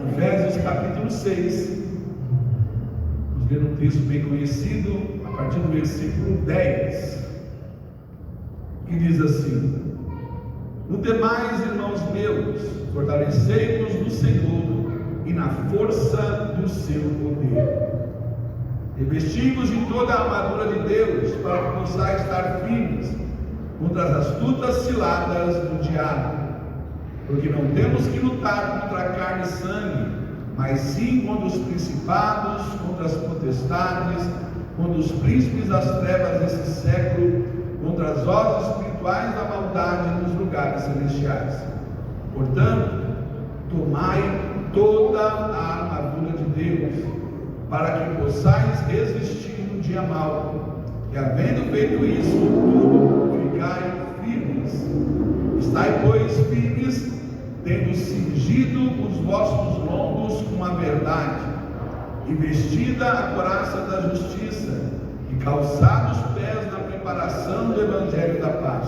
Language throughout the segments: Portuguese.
Efésios capítulo 6. Vamos ler um texto bem conhecido, a partir do versículo 10, que diz assim: No demais, irmãos meus, fortalecei-vos no Senhor e na força do seu poder. Revesti-vos de toda a armadura de Deus, para que possais estar firmes contra as astutas ciladas do diabo. Porque não temos que lutar contra a carne e sangue, mas sim contra os principados, contra as potestades, contra os príncipes das trevas desse século, contra as hostes espirituais da maldade nos lugares celestiais. Portanto, tomai toda a armadura de Deus, para que possais resistir no dia mau, e havendo feito isso tudo, ficai firmes. Estai, pois, firmes, tendo cingido os vossos lombos com a verdade, e vestida a couraça da justiça, e calçados os pés na preparação do evangelho da paz,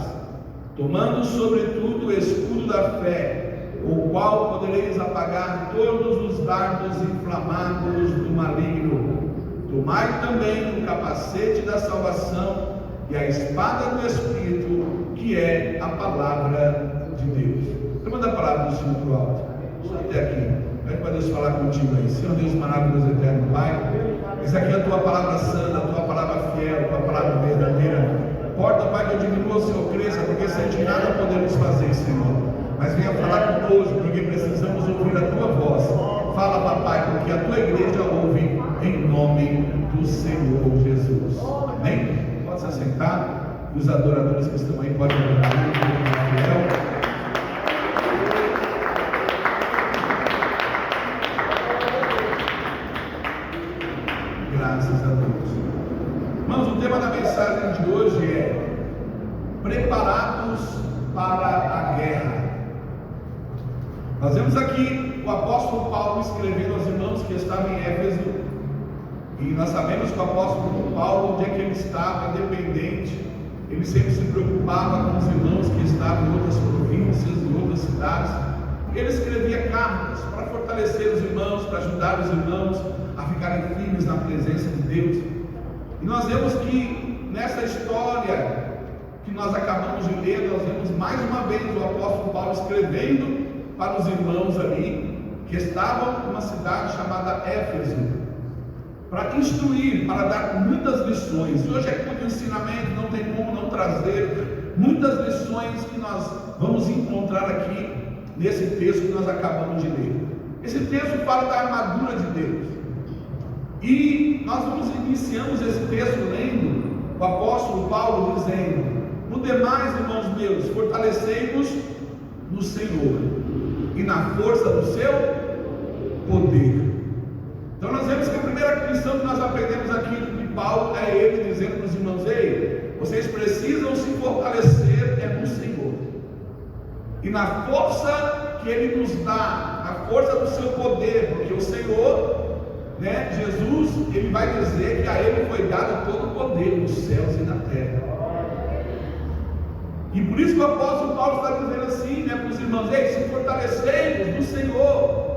tomando sobretudo o escudo da fé, com o qual podereis apagar todos os dardos inflamados do maligno. Tomai também o capacete da salvação e a espada do Espírito, que é a palavra de Deus. Manda a palavra do Senhor para o alto. Até aqui. Pede para Deus falar contigo aí. Senhor Deus maravilhoso, eterno Pai, essa aqui é a tua palavra santa, a tua palavra fiel, a tua palavra verdadeira. Porta, Pai, que eu diminua, o Senhor cresça, porque sem ti nada podemos fazer, Senhor. Mas venha falar conosco, porque precisamos ouvir a tua voz. Fala, papai, porque a tua igreja ouve, em nome do Senhor Jesus. Amém? Pode se assentar. Os adoradores que estão aí podem adorar o fiel. Graças a Deus. Irmãos, o tema da mensagem de hoje é preparados para a guerra. Nós vemos aqui o apóstolo Paulo escrevendo aos irmãos que estavam em Éfeso, e nós sabemos que o apóstolo Paulo, onde é que ele estava, independente, ele sempre se preocupava com os irmãos que estavam em outras províncias, em outras cidades, e ele escrevia cartas para fortalecer os irmãos, para ajudar os irmãos a ficarem firmes na presença de Deus. E nós vemos que nessa história que nós acabamos de ler, nós vemos mais uma vez o apóstolo Paulo escrevendo para os irmãos ali, que estavam numa cidade chamada Éfeso, para instruir, para dar muitas lições. Hoje é muito ensinamento, não tem como não trazer muitas lições que nós vamos encontrar aqui nesse texto que nós acabamos de ler. Esse texto fala da armadura de Deus, e nós iniciamos esse texto lendo o apóstolo Paulo dizendo: no demais, irmãos meus, fortalecei-vos no Senhor e na força do seu poder. Então nós vemos que a primeira lição que nós aprendemos aqui de Paulo é ele dizendo para os irmãos: ei, vocês precisam se fortalecer no Senhor e na força que Ele nos dá, na força do seu poder, porque o Senhor, Jesus, Ele vai dizer que a Ele foi dado todo o poder nos céus e na terra. E por isso que o apóstolo Paulo está dizendo assim, para os irmãos: ei, se fortalecei no Senhor,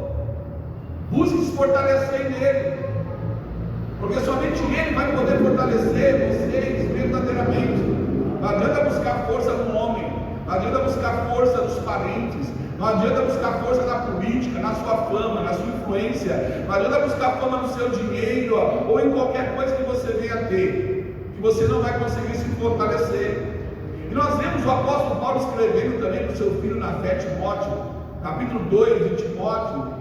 busque se fortalecer nele, porque somente Ele vai poder fortalecer vocês verdadeiramente. Não adianta buscar força no homem, não adianta buscar força dos parentes, não adianta buscar força na política, na sua fama, na sua influência, não adianta buscar fama no seu dinheiro ou em qualquer coisa que você venha a ter, que você não vai conseguir se fortalecer. E nós vemos o apóstolo Paulo escrevendo também para o seu filho na fé, Timóteo, capítulo 2 de Timóteo,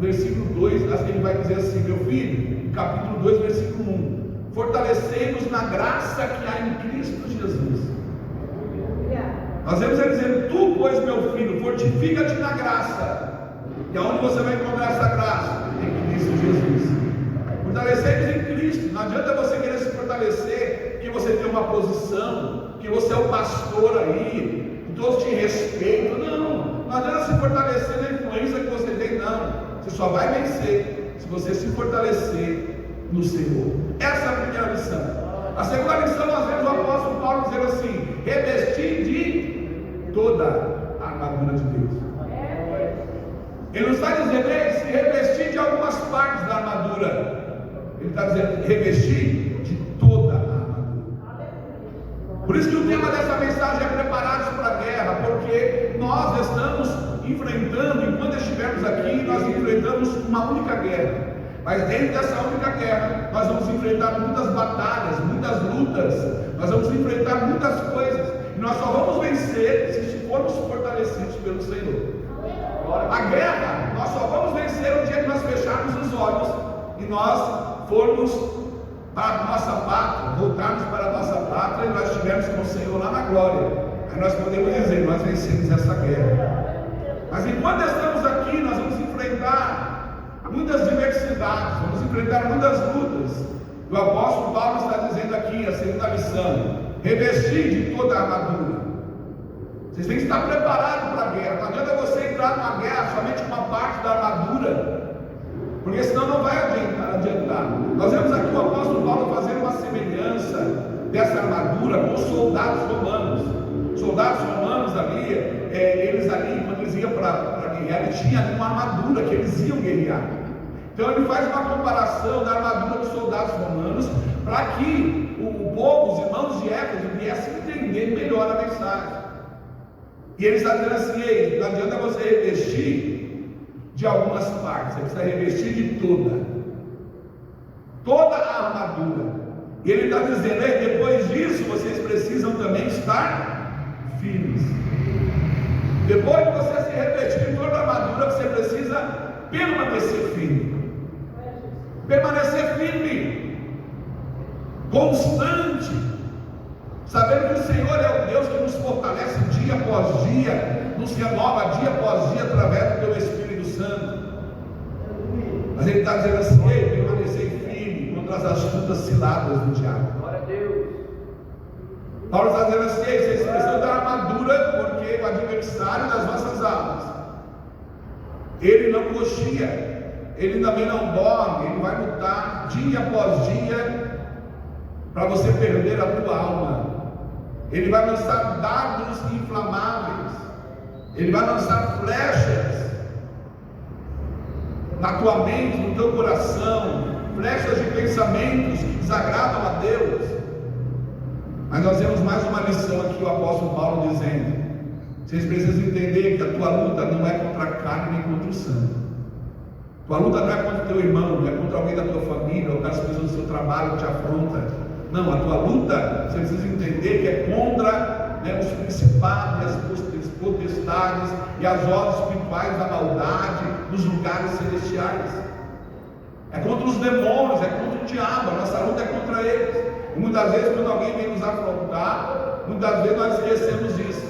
versículo 2, ele vai dizer assim: meu filho, capítulo 2, versículo 1: fortalecei-nos na graça que há em Cristo Jesus. Nós vemos ele dizendo: tu, pois, meu filho, fortifica-te na graça. E aonde você vai encontrar essa graça? Em Cristo Jesus. Fortalecei-nos em Cristo. Não adianta você querer se fortalecer, que você tem uma posição, que você é o pastor aí, que todos te respeitam. Não adianta se fortalecer na influência que você tem, não. Você só vai vencer se você se fortalecer no Senhor. Essa é a primeira lição. A segunda lição, nós vemos o apóstolo Paulo dizendo assim: revestir de toda a armadura de Deus. Ele não está dizendo: se revestir partes da armadura. Ele está dizendo, revestir de toda a armadura. Por isso que o tema dessa mensagem é preparados para a guerra, porque nós estamos enfrentando, enquanto estivermos aqui, nós enfrentamos uma única guerra. Mas dentro dessa única guerra, nós vamos enfrentar muitas batalhas, muitas lutas, nós vamos enfrentar muitas coisas, e nós só vamos vencer se formos fortalecidos pelo Senhor. A guerra, nós só vamos vencer o dia que nós fecharmos os olhos e nós formos para a nossa pátria, voltarmos para a nossa pátria e nós estivermos com o Senhor lá na glória. Aí nós podemos dizer, nós vencemos essa guerra. Mas enquanto estamos aqui, nós vamos enfrentar muitas diversidades, vamos enfrentar muitas lutas. O apóstolo Paulo está dizendo aqui, a segunda lição, revestir de toda a armadura. Vocês têm que estar preparados para a guerra. Não adianta você entrar numa guerra somente com uma parte da armadura, porque senão não vai adiantar. Nós vemos aqui o apóstolo Paulo fazer uma semelhança dessa armadura com os soldados romanos. Os soldados romanos ali, eles ali, quando eles iam para guerrear, eles tinham uma armadura que eles iam guerrear. Então ele faz uma comparação da armadura dos soldados romanos para que o povo, os irmãos de Éfeso, viessem entender melhor a mensagem. E ele está dizendo assim, ei, não adianta você revestir de algumas partes, você precisa revestir de toda a armadura. E ele está dizendo, ei, depois disso vocês precisam também estar firmes. Depois de você se revestir de toda a armadura, você precisa permanecer firme. Permanecer firme, constante, sabendo que o Senhor é o Deus que nos fortalece dia após dia, nos renova dia após dia através do teu Espírito Santo. Mas ele está dizendo assim, ei, permanecer firme contra as astutas ciladas do diabo. Glória a Deus. Paulo está dizendo assim, ei, vocês precisam da armadura, porque o adversário das vossas almas, ele não coxia, ele também não dorme, ele vai lutar dia após dia para você perder a tua alma. Ele vai lançar dardos inflamáveis, ele vai lançar flechas na tua mente, no teu coração, flechas de pensamentos que desagradam a Deus. Mas nós temos mais uma lição aqui, o apóstolo Paulo dizendo, vocês precisam entender que a tua luta não é contra a carne nem contra o sangue. Tua luta não é contra o teu irmão, não é contra alguém da tua família, ou contra as pessoas do seu trabalho que te afrontam. Não, a tua luta, você precisa entender que é contra os principados, as potestades e as hostes espirituais da maldade nos lugares celestiais. É contra os demônios, é contra o diabo, a nossa luta é contra eles. E muitas vezes quando alguém vem nos afrontar, muitas vezes nós esquecemos isso.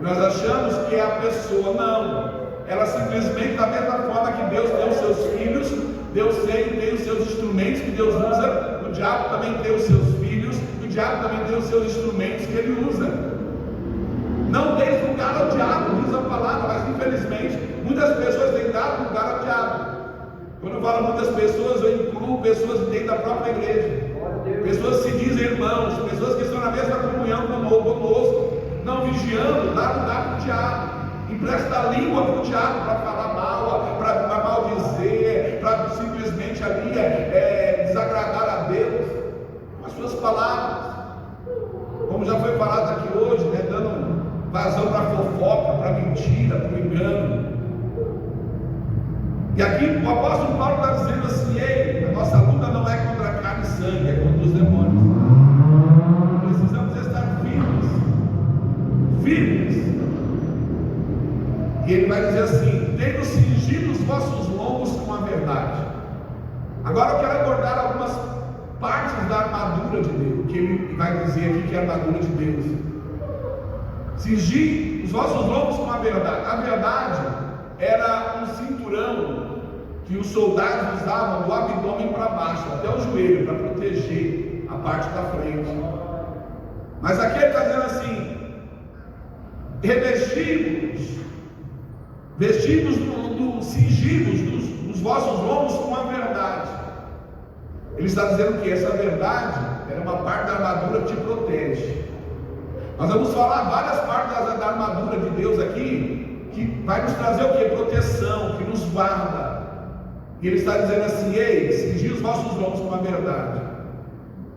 Nós achamos que é a pessoa, não. Ela simplesmente, da mesma forma que Deus tem os seus filhos, Deus tem os seus instrumentos que Deus usa, o diabo também tem os seus filhos, o diabo também tem os seus instrumentos que ele usa. Não deis lugar ao diabo, diz a palavra, mas infelizmente muitas pessoas têm dado lugar ao diabo. Quando eu falo muitas pessoas, eu incluo pessoas dentro da própria igreja, pessoas que se dizem irmãos, pessoas que estão na mesma comunhão conosco, não vigiando, dá lugar para o diabo. Empresta a língua para o diabo para falar mal, para maldizer, para simplesmente ali desagradar a Deus com as suas palavras, como já foi falado aqui hoje, dando vazão para fofoca, para mentira, para o engano. E aqui o apóstolo Paulo está dizendo assim, ei, a nossa luta não é contra a carne e sangue, é contra os demônios. Precisamos estar firmes. E ele vai dizer assim, tendo cingido os vossos lombos com a verdade. Agora eu quero abordar algumas partes da armadura de Deus, que ele vai dizer aqui que é a armadura de Deus. Cingir os vossos lombos com a verdade. A verdade era um cinturão que os soldados usavam do abdômen para baixo, até o joelho, para proteger a parte da frente. Mas aqui ele está dizendo assim, vestidos cingidos dos vossos lombos com a verdade. Ele está dizendo que essa verdade era uma parte da armadura que te protege. Nós vamos falar várias partes da armadura de Deus aqui, que vai nos trazer o que? Proteção, que nos guarda. E ele está dizendo assim: ei, cingi os vossos lombos com a verdade.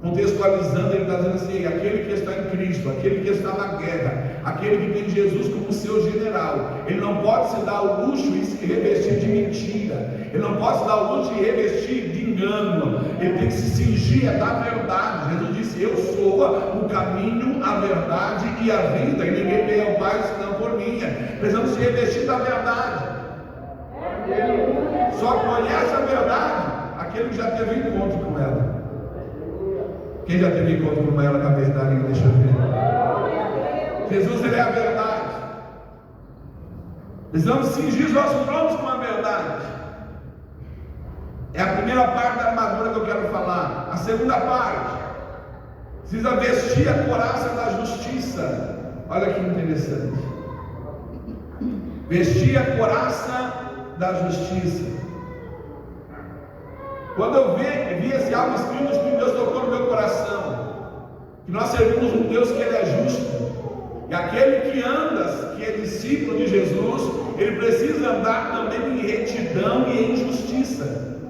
Contextualizando, ele está dizendo assim: ei, aquele que está em Cristo, aquele que está na guerra, aquele que tem Jesus como seu general, ele não pode se dar o luxo e se revestir de mentira, ele não pode se dar o luxo de revestir de engano, ele tem que se cingir da verdade. Jesus disse: eu sou o caminho, a verdade e a vida, e ninguém vem ao Pai senão por mim. Precisamos se revestir da verdade. Só conhece a verdade aquele que já teve encontro com ela. Quem já teve encontro com ela com a verdade? Deixa eu ver. Jesus, ele é a verdade. Precisamos cingir os nossos lombos com a verdade. É a primeira parte da armadura que eu quero falar. A segunda parte, precisa vestir a couraça da justiça. Olha que interessante. Vestir a couraça da justiça. Quando eu vi esse algo escrito, o Espírito de Deus tocou no meu coração, que nós servimos um Deus que ele é justo, e aquele que anda, que é discípulo de Jesus, ele precisa andar também em retidão e em justiça,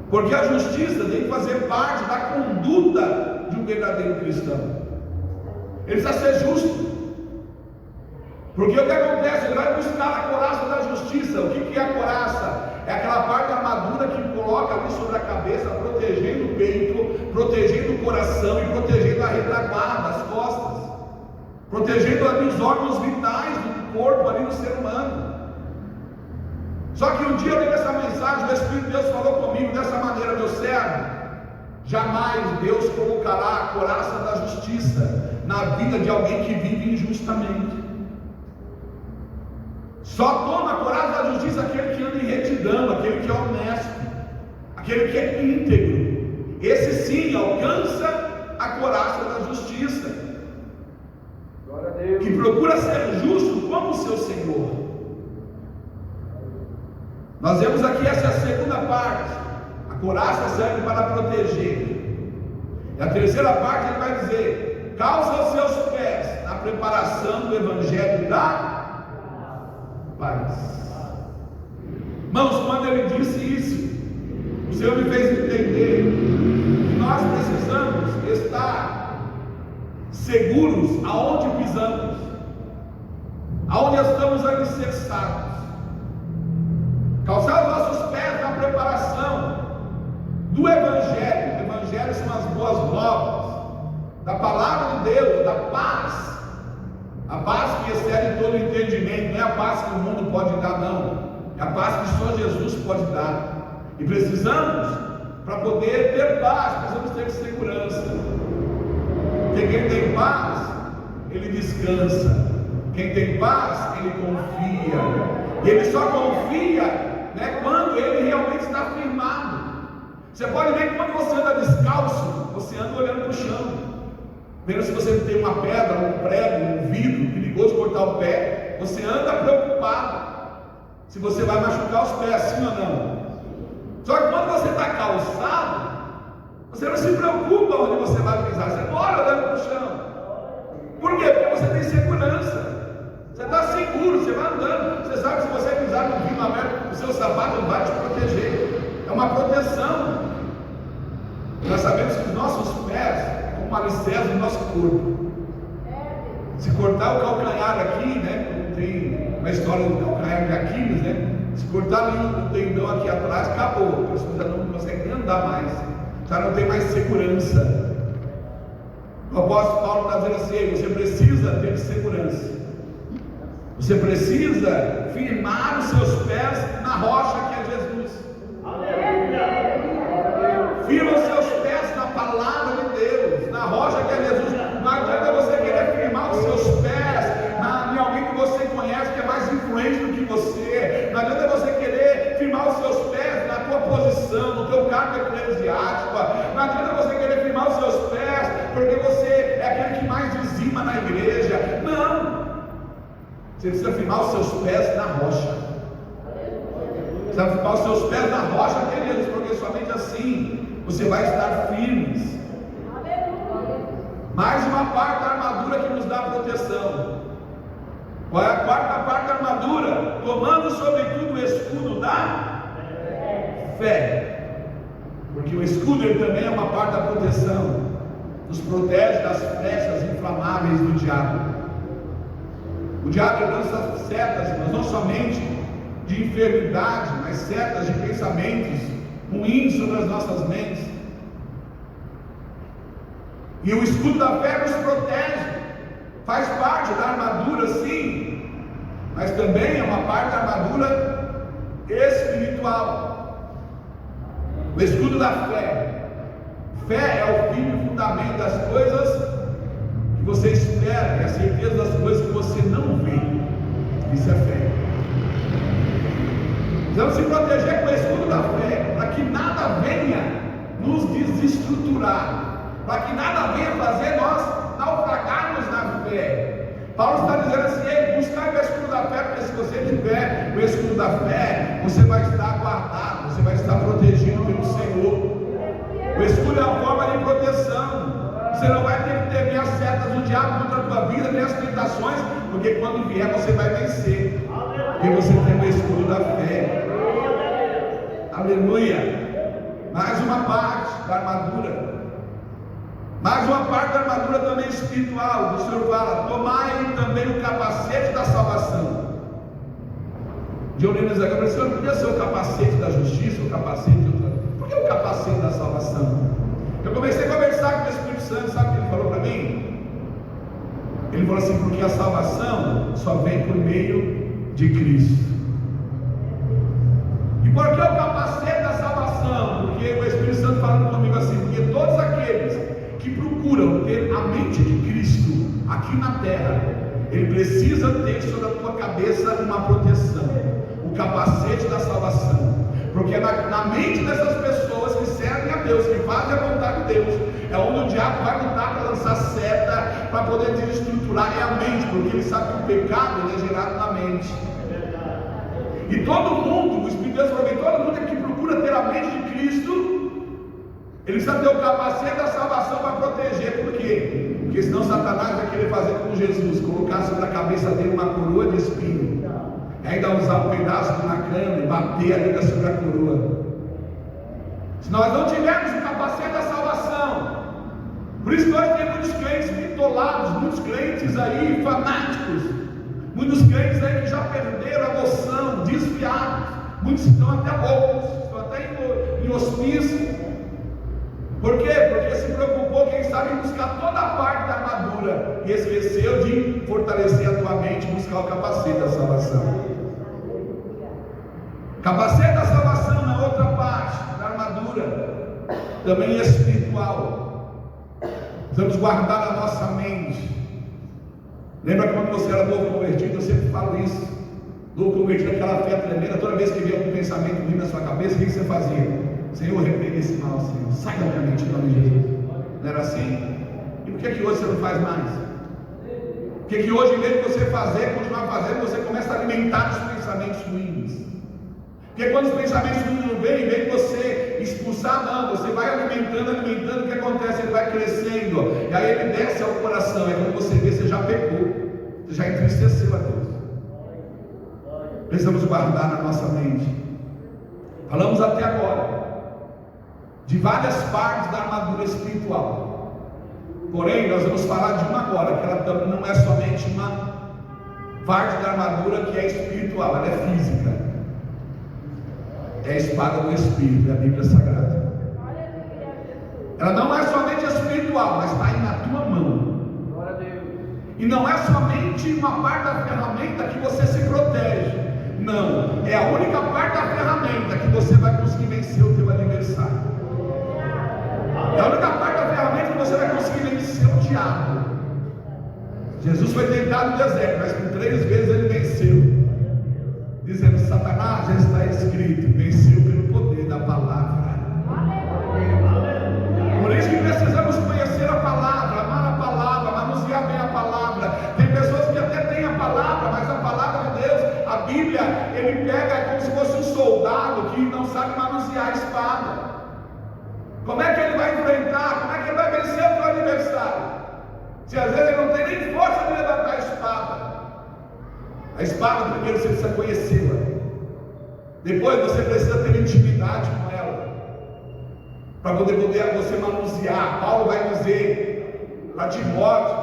porque a justiça tem que fazer parte da conduta de um verdadeiro cristão. Ele precisa ser justo. Porque o que acontece? Ele vai buscar a couraça da justiça. O que é a couraça? É aquela parte da armadura que coloca ali sobre a cabeça, protegendo o peito, protegendo o coração e protegendo a retaguarda, as costas, protegendo ali os órgãos vitais do corpo ali do ser humano. Só que um dia eu li essa mensagem, o Espírito de Deus falou comigo dessa maneira: meu servo, jamais Deus colocará a couraça da justiça na vida de alguém que vive injustamente. Só toma a couraça da justiça aquele que anda em retidão, aquele que é honesto, aquele que é íntegro. Esse sim alcança a couraça da justiça, que procura ser justo como o seu Senhor. Nós vemos aqui essa segunda parte. A couraça serve para proteger. E a terceira parte ele vai dizer: calça os seus pés na preparação do Evangelho da paz. Irmãos, quando ele disse isso, o Senhor me fez entender que nós precisamos estar seguros aonde pisamos, aonde estamos alicerçados. Calçar os nossos pés na preparação do Evangelho. O Evangelho são as boas novas da palavra de Deus, da paz. A paz que excede todo entendimento. Não é a paz que o mundo pode dar, não. É a paz que só Jesus pode dar. E precisamos, para poder ter paz, precisamos ter segurança. Porque quem tem paz, ele descansa. Quem tem paz, ele confia. E ele só confia, quando ele realmente está firmado. Você pode ver que quando você anda descalço, você anda olhando para o chão. Mesmo se você tem uma pedra, um prego, um vidro, perigoso cortar o pé, você anda preocupado se você vai machucar os pés, sim ou não. Só que quando você está calçado, você não se preocupa onde você vai pisar, você mora olhando para o chão. Por quê? Porque você tem segurança. Você está seguro, você vai andando. Você sabe que se você pisar no vidro aberto, o seu sapato vai te proteger. É uma proteção. Nós sabemos que os nossos pés como alicerce do nosso corpo. Se cortar o calcanhar aqui, como tem uma história do calcanhar de Aquiles, se cortar ali o tendão aqui atrás, acabou. A pessoa já não consegue nem andar mais, já não tem mais segurança. O apóstolo Paulo está dizendo assim: você precisa ter segurança, você precisa firmar os seus pés na rocha que é Jesus. Firma os seus pés na palavra de Deus, na rocha que é Jesus. Não adianta você querer firmar os seus pés em alguém que você conhece, que é mais influente do que você. Não adianta você querer firmar os seus pés na tua posição, no teu cargo eclesiástico. Não adianta você querer firmar os seus pés porque você é aquele que mais dizima na igreja. Não! Você precisa firmar os seus pés na rocha. Você precisa firmar os seus pés na rocha que é Jesus, porque somente assim você vai estar firmes. Mais uma parte da armadura que nos dá proteção. Qual é a quarta parte da armadura? Tomando sobretudo o escudo da fé. Porque o escudo ele também é uma parte da proteção, nos protege das flechas inflamáveis do diabo. O diabo lança setas, mas não somente de enfermidade, mas setas de pensamentos ruins sobre as nossas mentes. E o escudo da fé nos protege, faz parte da armadura, sim, mas também é uma parte da armadura espiritual. O escudo da fé. Fé é o firme fundamento das coisas que você espera, é a certeza das coisas que você não vê. Isso é fé. Precisamos se proteger com o escudo da fé, para que nada venha nos desestruturar, para que nada venha fazer nós naufragarmos na fé. Paulo está dizendo assim: ei, buscar o escudo da fé, porque se você tiver o escudo da fé, você vai estar guardado, você vai estar protegido pelo Senhor. O escudo é a forma de proteção. Você não vai ter que temer as setas do diabo contra a tua vida, nem as tentações, porque quando vier você vai vencer, porque você tem o escudo da fé. Aleluia. Mais uma parte da armadura. Mais uma parte da armadura também espiritual. O Senhor fala: tomai também o capacete da salvação. De Orênias aqui, o Senhor podia ser o capacete da justiça, o capacete de outra. Por que o capacete da salvação? Eu comecei a conversar com o Espírito Santo, sabe o que ele falou para mim? Ele falou assim: porque a salvação só vem por meio de Cristo. E por que o capacete da salvação? Porque o Espírito Santo falando comigo assim: porque todos aqueles que procuram ter a mente de Cristo aqui na terra, ele precisa ter sobre a tua cabeça uma proteção, o capacete da salvação. Porque na mente dessas pessoas que servem a Deus, que fazem a vontade de Deus, é onde o diabo vai lutar para lançar seta, para poder desestruturar é a mente, porque ele sabe que o pecado ele é gerado na mente. E todo mundo, o Espírito de Deus falou: todo mundo que procura ter a mente de Cristo, ele precisa ter o capacete da salvação para proteger. Por quê? Porque senão Satanás vai querer fazer como Jesus, colocar sobre a cabeça dele uma coroa de espinho, e ainda usar um pedaço de macana e bater ainda sobre a coroa. Se nós não tivermos o capacete da salvação, por isso que hoje tem muitos crentes bitolados, muitos crentes aí fanáticos, muitos crentes aí que já perderam a noção, desviados, muitos estão até loucos, estão até em hospício. Por quê? Porque se preocupou, quem sabe, em buscar toda a parte da armadura e esqueceu de fortalecer a tua mente e buscar o capacete da salvação. Capacete da salvação na outra parte da armadura, também espiritual. Precisamos guardar a nossa mente. Lembra quando você era novo convertido? Eu sempre falo isso. Novo convertido, aquela fé tremenda. Toda vez que via algum pensamento vir na sua cabeça, o que você fazia? Senhor, repreenda esse mal, Senhor, sai da minha mente em nome de Jesus. Não era assim? E por que hoje você não faz mais? Por que hoje, em vez de você fazer, continuar fazendo, você começa a alimentar os pensamentos ruins? Porque quando os pensamentos ruins não vêm, em vez de você expulsar, não, você vai alimentando, o que acontece? Ele vai crescendo, e aí ele desce ao coração. É quando você vê, você já pecou, você já entristeceu a Deus. Precisamos guardar na nossa mente. Falamos até agora de várias partes da armadura espiritual, porém nós vamos falar de uma agora, que ela não é somente uma parte da armadura que é espiritual, ela é física, é a espada do Espírito, é a Bíblia Sagrada. Ela não é somente espiritual, mas está aí na tua mão, e não é somente uma parte da ferramenta que você se protege, não, é a única parte da ferramenta que você vai conseguir vencer o teu adversário. É a única parte da ferramenta que você vai conseguir vencer o diabo. Jesus foi tentado no deserto, mas por 3 vezes ele venceu, dizendo: Satanás, já está escrito, venceu pelo poder da palavra. Por isso que precisamos conhecer a palavra, amar a palavra, manusear bem a palavra. Tem pessoas que até têm a palavra, mas a palavra de Deus, a Bíblia, ele pega como se fosse um soldado que não sabe manusear a espada. Como é que ele vai enfrentar? Como é que ele vai vencer o teu adversário? Se às vezes ele não tem nem força de levantar a espada. A espada, primeiro, você precisa conhecê-la. Depois você precisa ter intimidade com ela, para poder você manusear. Paulo vai dizer para Timóteo: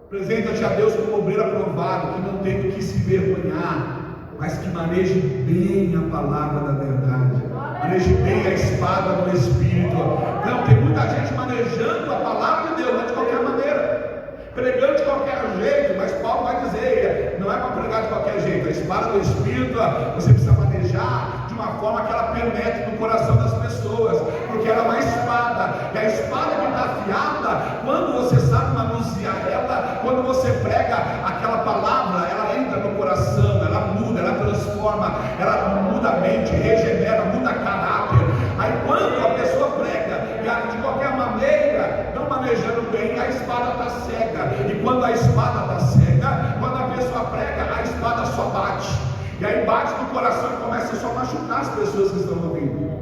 apresenta-te a Deus como obreiro aprovado, que não tem do que se vergonhar, mas que maneje bem a palavra da verdade, maneje bem a espada do Espírito. Não, tem muita gente manejando a palavra de Deus, mas de qualquer maneira, pregando de qualquer jeito. Mas Paulo vai dizer: não é para pregar de qualquer jeito. A espada do Espírito você precisa manejar de uma forma que ela penetre no coração das pessoas, porque ela é uma espada, e a espada que está afiada, quando você sabe manusear ela, quando você prega aquela palavra, ela entra no coração, ela muda, ela transforma, ela muda a mente, regenera, muda caráter. Aí quando a pessoa prega de qualquer maneira, não manejando bem, a espada está cega. E quando a espada está cega, quando a pessoa prega, a espada só bate. E aí bate no coração e começa só a machucar as pessoas que estão ouvindo.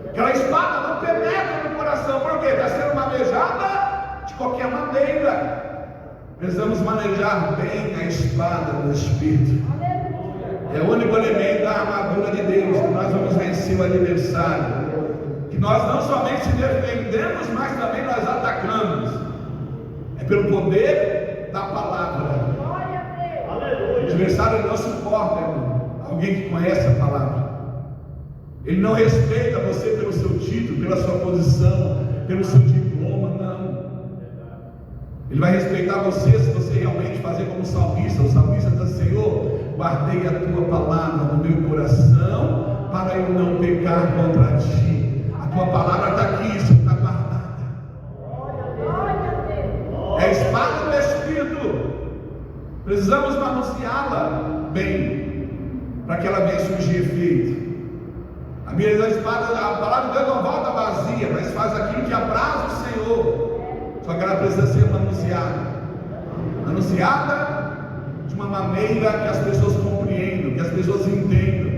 Aquela espada não penetra no coração, por quê? Está sendo manejada de qualquer maneira. Precisamos manejar bem a espada do Espírito. É o único elemento da armadura de Deus, que nós vamos vencer o adversário. Que nós não somente se defendemos, mas também nós atacamos. É pelo poder da palavra. O adversário não suporta, irmão, alguém que conhece a palavra. Ele não respeita você pelo seu título, pela sua posição, pelo seu diploma, não. Ele vai respeitar você se você realmente fazer como o salmista. O salmista diz: Senhor, guardei a tua palavra no meu coração, para eu não pecar contra ti. A tua palavra está aqui, isso está guardada. É a espada do Espírito. Precisamos manuseá-la bem, para que ela venha surgir efeito. A Bíblia da espada, a palavra de Deus não volta vazia, mas faz aquilo que apraz o Senhor. Só que ela precisa ser manuseada de uma maneira que as pessoas compreendam, que as pessoas entendam,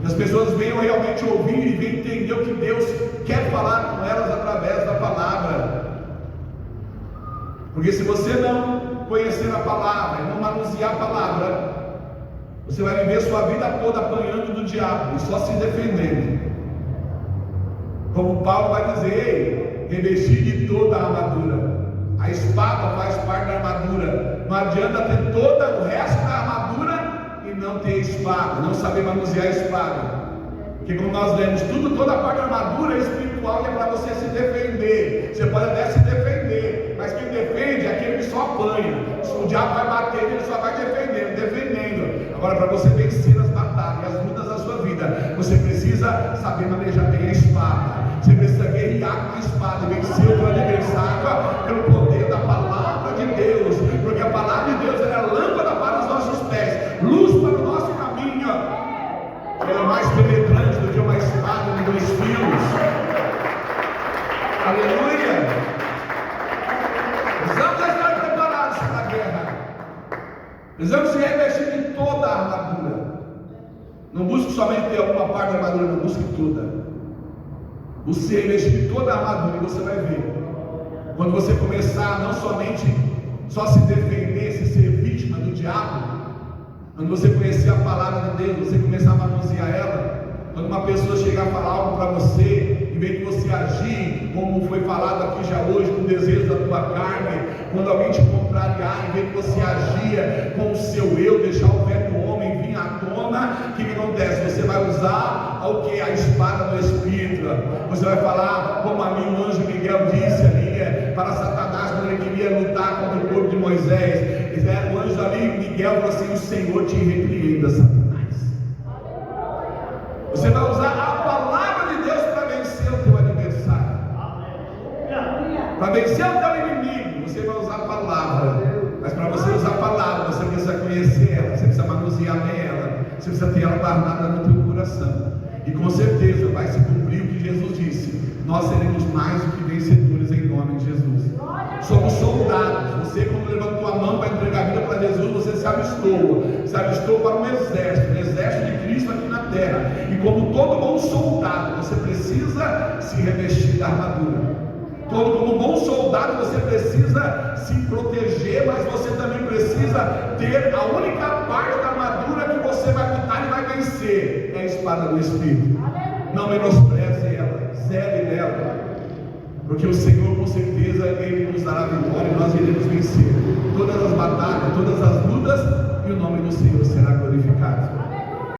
que as pessoas venham realmente ouvir e venham entender o que Deus quer falar com elas através da palavra. Porque se você não conhecer a palavra e não manusear a palavra, você vai viver sua vida toda apanhando do diabo e só se defendendo. Como Paulo vai dizer: revestir de toda a armadura. A espada faz parte da armadura. Não adianta ter todo o resto da armadura e não ter espada, não saber manusear a espada. Porque como nós lemos, toda a parte da armadura é espiritual e é para você se defender. Você pode até se defender, mas quem defende é aquele que só apanha. Se o diabo vai bater, ele só vai defendendo. Agora, para você vencer as batalhas, as lutas da sua vida, você precisa saber manejar bem a espada. Você precisa guerrear com a espada e vencer o teu adversário pelo poder da palavra de Deus. Porque a palavra de Deus é a lâmpada para os nossos pés, luz para o nosso caminho. Ela é mais penetrante do que uma espada de 2 fios. Aleluia! Precisamos estar preparados para a guerra. Precisamos se revestir de toda a armadura. Não busque somente ter alguma parte da armadura, não busque toda. Você revestir de toda a armadura e você vai ver. Quando você começar não somente só se defender, se ser vítima do diabo, quando você conhecer a palavra de Deus, você começar a manusear ela, quando uma pessoa chegar a falar algo para você, em vez de você agir, como foi falado aqui já hoje, com o desejo da tua carne, quando alguém te contrariar, em vez de você agir com o seu eu, deixar o velho homem vir à tona, o que acontece? Você vai usar o que? A espada do Espírito. Você vai falar, como a mim o anjo Miguel disse ali, para Satanás, quando ele queria lutar contra o corpo de Moisés. O anjo ali, Miguel, falou assim: o Senhor te repreenda, Satanás. Você vai usar a palavra de Deus para vencer o teu adversário, para vencer o teu inimigo. Você vai usar a palavra, mas para você usar a palavra, você precisa conhecer ela, você precisa manusear bem ela, você precisa ter ela guardada no teu coração. E com certeza vai se cumprir o que Jesus disse: nós seremos mais do que vencedores em nome de Jesus. Somos soldados. Você, quando levantou a mão para entregar a vida para Jesus, você se alistou para um exército de Cristo aqui na terra. E como todo bom soldado, você precisa se revestir da armadura. Como bom soldado, você precisa se proteger, mas você também precisa ter a única parte da armadura que você vai lutar e vai de ser é a espada do Espírito. Não menospreze ela, zele dela, porque o Senhor com certeza Ele nos dará vitória e nós iremos vencer todas as batalhas, todas as lutas, e o nome do Senhor será glorificado.